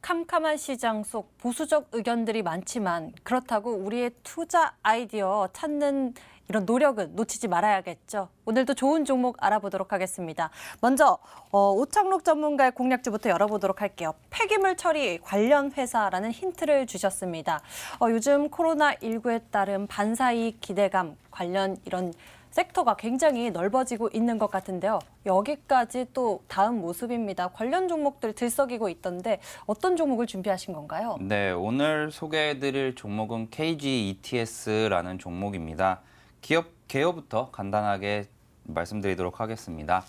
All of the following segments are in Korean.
캄캄한 시장 속 보수적 의견들이 많지만 그렇다고 우리의 투자 아이디어 찾는 이런 노력은 놓치지 말아야겠죠. 오늘도 좋은 종목 알아보도록 하겠습니다. 먼저 오창록 전문가의 공략주부터 열어보도록 할게요. 폐기물 처리 관련 회사라는 힌트를 주셨습니다. 요즘 코로나19에 따른 반사이익 기대감 관련 이런 섹터가 굉장히 넓어지고 있는 것 같은데요. 여기까지 또 다음 모습입니다. 관련 종목들 들썩이고 있던데 어떤 종목을 준비하신 건가요? 네, 오늘 소개해드릴 종목은 KGETS라는 종목입니다. 기업 개요부터 간단하게 말씀드리도록 하겠습니다.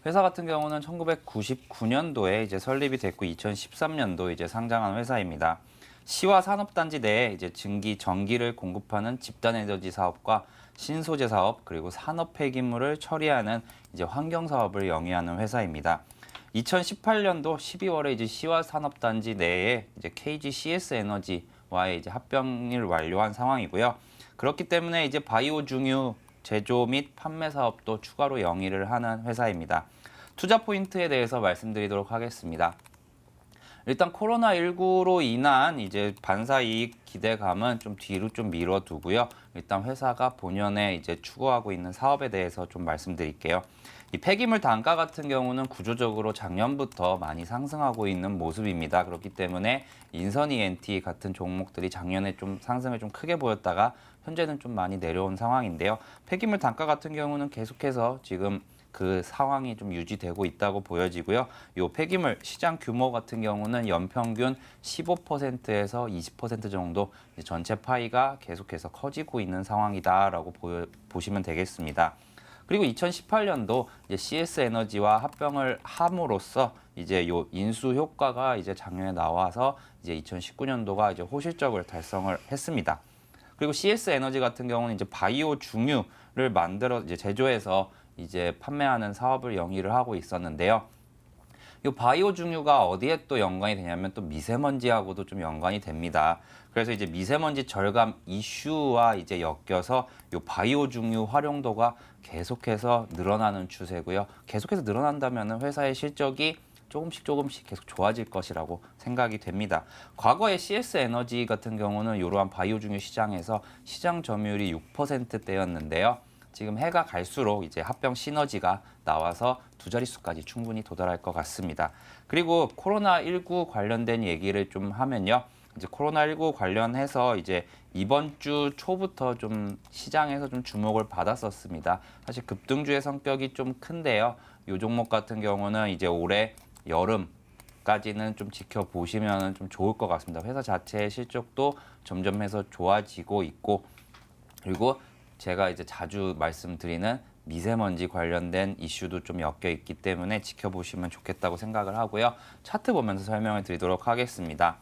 회사 같은 경우는 1999년도에 이제 설립이 됐고 2013년도 이제 상장한 회사입니다. 시와 산업단지 내에 이제 전기를 공급하는 집단에너지 사업과 신소재 사업 그리고 산업 폐기물을 처리하는 이제 환경 사업을 영위하는 회사입니다. 2018년도 12월에 이제 시와 산업단지 내에 이제 KGCS 에너지와의 이제 합병을 완료한 상황이고요. 그렇기 때문에 이제 바이오 중유 제조 및 판매 사업도 추가로 영위를 하는 회사입니다. 투자 포인트에 대해서 말씀드리도록 하겠습니다. 일단 코로나19로 인한 이제 반사이익 기대감은 좀 뒤로 좀 미뤄두고요. 일단 회사가 본연에 이제 추구하고 있는 사업에 대해서 좀 말씀드릴게요. 이 폐기물 단가 같은 경우는 구조적으로 작년부터 많이 상승하고 있는 모습입니다. 그렇기 때문에 인선 ENT 같은 종목들이 작년에 좀 상승을 좀 크게 보였다가 현재는 좀 많이 내려온 상황인데요. 폐기물 단가 같은 경우는 계속해서 지금 그 상황이 좀 유지되고 있다고 보여지고요. 이 폐기물 시장 규모 같은 경우는 연평균 15%에서 20% 정도 전체 파이가 계속해서 커지고 있는 상황이다라고 보시면 되겠습니다. 그리고 2018년도 이제 CS 에너지와 합병을 함으로써 이제 요 인수 효과가 이제 작년에 나와서 이제 2019년도가 이제 호실적을 달성을 했습니다. 그리고 CS 에너지 같은 경우는 이제 바이오 중유를 만들어 이제 제조해서 이제 판매하는 사업을 영위를 하고 있었는데요. 이 바이오 중유가 어디에 또 연관이 되냐면 또 미세먼지하고도 좀 연관이 됩니다. 그래서 이제 미세먼지 절감 이슈와 이제 엮여서 이 바이오 중유 활용도가 계속해서 늘어나는 추세고요. 계속해서 늘어난다면 회사의 실적이 조금씩 계속 좋아질 것이라고 생각이 됩니다. 과거에 CS 에너지 같은 경우는 이러한 바이오 중유 시장에서 시장 점유율이 6%대였는데요. 지금 해가 갈수록 이제 합병 시너지가 나와서 두 자릿수까지 충분히 도달할 것 같습니다. 그리고 코로나19 관련된 얘기를 좀 하면요. 이제 코로나19 관련해서 이제 이번 주 초부터 좀 시장에서 좀 주목을 받았었습니다. 사실 급등주의 성격이 좀 큰데요. 이 종목 같은 경우는 이제 올해 여름까지는 좀 지켜보시면 좀 좋을 것 같습니다. 회사 자체의 실적도 점점 해서 좋아지고 있고 그리고 제가 이제 자주 말씀드리는 미세먼지 관련된 이슈도 좀 엮여 있기 때문에 지켜보시면 좋겠다고 생각을 하고요. 차트 보면서 설명을 드리도록 하겠습니다.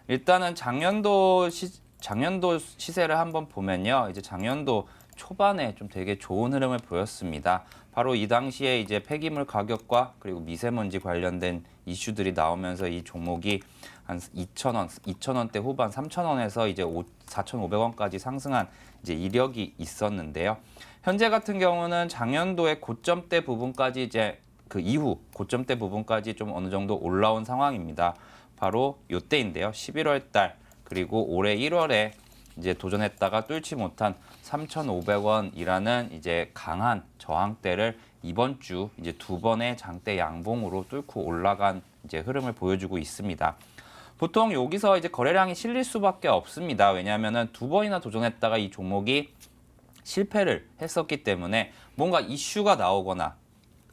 일단은 작년도 시세를 한번 보면요. 이제 작년도 초반에 좀 되게 좋은 흐름을 보였습니다. 바로 이 당시에 이제 폐기물 가격과 그리고 미세먼지 관련된 이슈들이 나오면서 이 종목이 한 2,000원대 후반 3,000원에서 이제 4,500원까지 상승한 이제 이력이 있었는데요. 현재 같은 경우는 작년도의 고점대 부분까지 이제 그 이후 고점대 부분까지 좀 어느 정도 올라온 상황입니다. 바로 이때인데요. 11월 달 그리고 올해 1월에 이제 도전했다가 뚫지 못한 3,500원이라는 이제 강한 저항대를 이번 주 이제 두 번의 장대 양봉으로 뚫고 올라간 이제 흐름을 보여주고 있습니다. 보통 여기서 이제 거래량이 실릴 수밖에 없습니다. 왜냐하면은 두 번이나 도전했다가 이 종목이 실패를 했었기 때문에 뭔가 이슈가 나오거나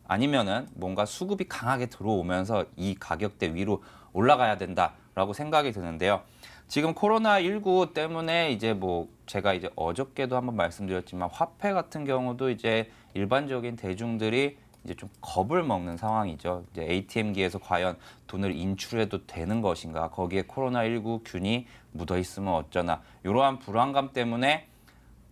아니면은 뭔가 수급이 강하게 들어오면서 이 가격대 위로 올라가야 된다라고 생각이 드는데요. 지금 코로나19 때문에 이제 뭐 제가 이제 어저께도 한번 말씀드렸지만 화폐 같은 경우도 이제 일반적인 대중들이 이제 좀 겁을 먹는 상황이죠. 이제 ATM기에서 과연 돈을 인출해도 되는 것인가? 거기에 코로나19 균이 묻어 있으면 어쩌나? 이러한 불안감 때문에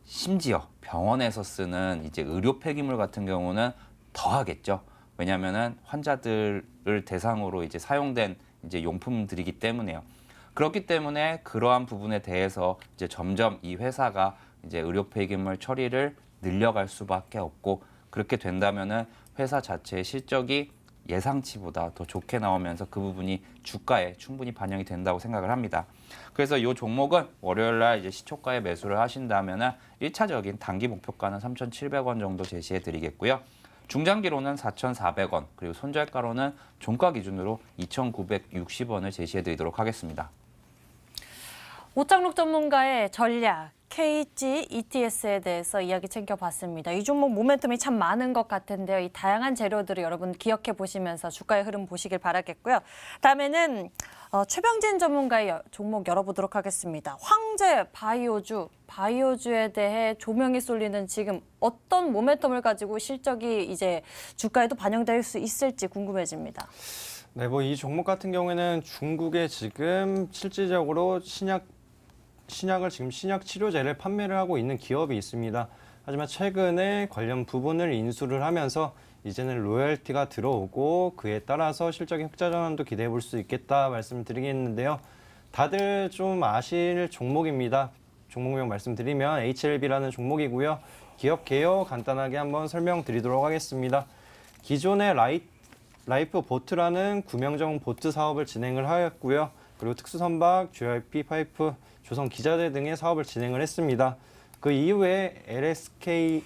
심지어 병원에서 쓰는 이제 의료 폐기물 같은 경우는 더 하겠죠. 왜냐하면은 환자들을 대상으로 이제 사용된 이제 용품들이기 때문에요. 그렇기 때문에 그러한 부분에 대해서 이제 점점 이 회사가 이제 의료 폐기물 처리를 늘려갈 수밖에 없고 그렇게 된다면은 회사 자체의 실적이 예상치보다 더 좋게 나오면서 그 부분이 주가에 충분히 반영이 된다고 생각을 합니다. 그래서 이 종목은 월요일 날 이제 시초가에 매수를 하신다면은 1차적인 단기 목표가는 3,700원 정도 제시해 드리겠고요. 중장기로는 4,400원, 그리고 손절가로는 종가 기준으로 2,960원을 제시해 드리도록 하겠습니다. 오창록 전문가의 전략 KG ETS에 대해서 이야기 챙겨봤습니다. 이 종목 모멘텀이 참 많은 것 같은데요. 이 다양한 재료들을 여러분 기억해 보시면서 주가의 흐름 보시길 바라겠고요. 다음에는 최병진 전문가의 종목 열어보도록 하겠습니다. 황제 바이오주에 대해 조명이 쏠리는 지금 어떤 모멘텀을 가지고 실적이 이제 주가에도 반영될 수 있을지 궁금해집니다. 네, 뭐 이 종목 같은 경우에는 중국에 지금 실질적으로 신약 치료제를 판매를 하고 있는 기업이 있습니다. 하지만 최근에 관련 부분을 인수를 하면서 이제는 로열티가 들어오고 그에 따라서 실적의 흑자 전환도 기대해 볼 수 있겠다 말씀을 드리겠는데요. 다들 좀 아실 종목입니다. 종목명 말씀드리면 HLB라는 종목이고요. 기업 개요 간단하게 한번 설명드리도록 하겠습니다. 기존의 라이프 보트라는 구명정 보트 사업을 진행을 하였고요. 그리고 특수선박, GRP 파이프, 조선 기자재 등의 사업을 진행을 했습니다. 그 이후에 LSK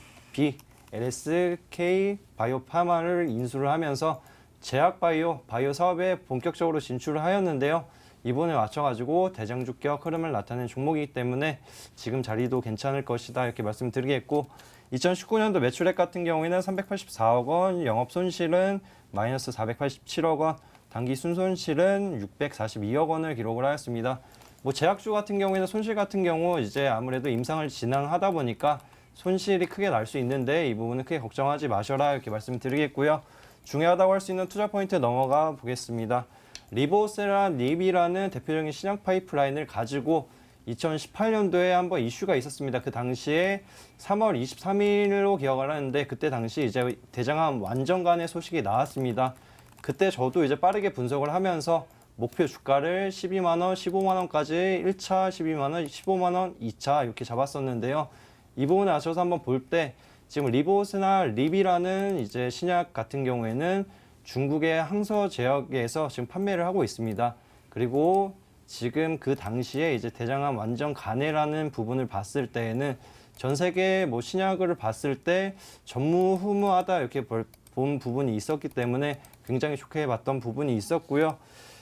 바이오파마를 인수를 하면서 제약바이오 사업에 본격적으로 진출을 하였는데요. 이번에 맞춰가지고 대장주격 흐름을 나타낸 종목이기 때문에 지금 자리도 괜찮을 것이다 이렇게 말씀드리겠고 2019년도 매출액 같은 경우에는 384억 원, 영업 손실은 마이너스 487억 원, 단기 순손실은 642억 원을 기록을 하였습니다. 뭐 제약주 같은 경우에는 손실 같은 경우 이제 아무래도 임상을 진행하다 보니까 손실이 크게 날 수 있는데 이 부분은 크게 걱정하지 마셔라 이렇게 말씀드리겠고요. 중요하다고 할 수 있는 투자 포인트 넘어가 보겠습니다. 리보세라닙이라는 대표적인 신약 파이프라인을 가지고 2018년도에 한번 이슈가 있었습니다. 그 당시에 3월 23일로 기억을 하는데 그때 당시 이제 대장암 완전간의 소식이 나왔습니다. 그때 저도 이제 빠르게 분석을 하면서 목표 주가를 12만 원, 15만 원까지 1차 12만 원, 15만 원, 2차 이렇게 잡았었는데요. 이 부분에 맞춰서 한번 볼 때 지금 리보세라닙이라는 이제 신약 같은 경우에는 중국의 항서 제약에서 지금 판매를 하고 있습니다. 그리고 지금 그 당시에 이제 대장암 완전 간해라는 부분을 봤을 때에는 전 세계 뭐 신약을 봤을 때 전무후무하다 이렇게 본 부분이 있었기 때문에 굉장히 좋게 봤던 부분이 있었고요.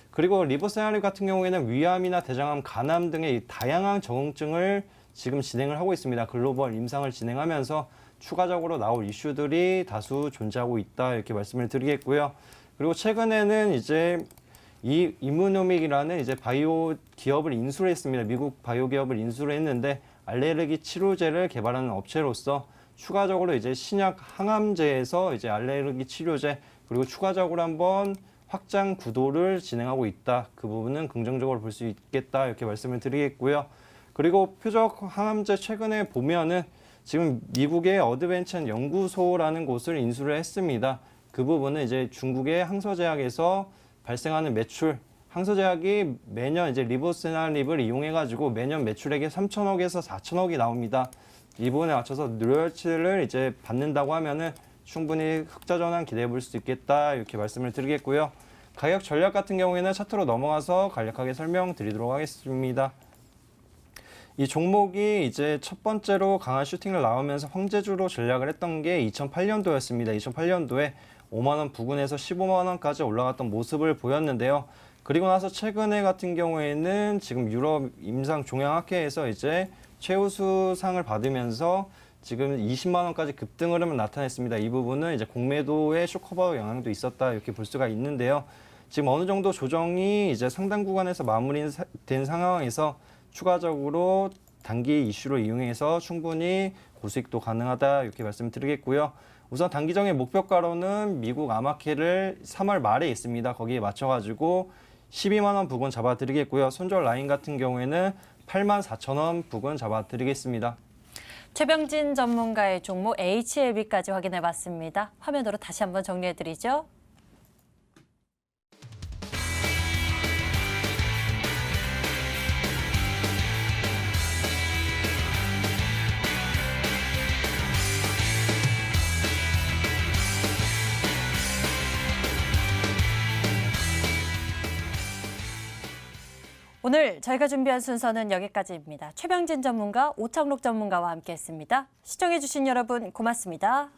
그리고 리보세라닙 같은 경우에는 위암이나 대장암, 간암 등의 다양한 적응증을 지금 진행을 하고 있습니다. 글로벌 임상을 진행하면서 추가적으로 나올 이슈들이 다수 존재하고 있다 이렇게 말씀을 드리겠고요. 그리고 최근에는 이제 이 이무노믹이라는 이제 바이오 기업을 인수를 했습니다. 미국 바이오 기업을 인수를 했는데 알레르기 치료제를 개발하는 업체로서 추가적으로 이제 신약 항암제에서 이제 알레르기 치료제 그리고 추가적으로 한번 확장 구도를 진행하고 있다. 그 부분은 긍정적으로 볼 수 있겠다 이렇게 말씀을 드리겠고요. 그리고 표적 항암제 최근에 보면은 지금 미국의 어드벤처 연구소라는 곳을 인수를 했습니다. 그 부분은 이제 중국의 항서제약에서 발생하는 매출, 항서제약이 매년 이제 리보세라닙을 이용해가지고 매년 매출액이 3천억에서 4천억이 나옵니다. 이 부분에 맞춰서 로열티를 이제 받는다고 하면은 충분히 흑자 전환 기대해 볼 수 있겠다 이렇게 말씀을 드리겠고요. 가격 전략 같은 경우에는 차트로 넘어가서 간략하게 설명드리도록 하겠습니다. 이 종목이 이제 첫 번째로 강한 슈팅을 나오면서 황제주로 전략을 했던 게 2008년도였습니다. 2008년도에 5만 원 부근에서 15만 원까지 올라갔던 모습을 보였는데요. 그리고 나서 최근에 같은 경우에는 지금 유럽 임상 종양학회에서 이제 최우수상을 받으면서 지금 20만 원까지 급등 흐름을 나타냈습니다. 이 부분은 이제 공매도의 쇼커버 영향도 있었다 이렇게 볼 수가 있는데요. 지금 어느 정도 조정이 이제 상당 구간에서 마무리된 상황에서 추가적으로 단기 이슈로 이용해서 충분히 고수익도 가능하다 이렇게 말씀드리겠고요. 우선 단기적인 목표가로는 미국 아마케를 3월 말에 있습니다. 거기에 맞춰가지고 12만 원 부근 잡아드리겠고요. 손절 라인 같은 경우에는 8만 4천 원 부근 잡아드리겠습니다. 최병진 전문가의 종목 HLB까지 확인해봤습니다. 화면으로 다시 한번 정리해드리죠. 오늘 저희가 준비한 순서는 여기까지입니다. 최병진 전문가, 오창록 전문가와 함께했습니다. 시청해주신 여러분 고맙습니다.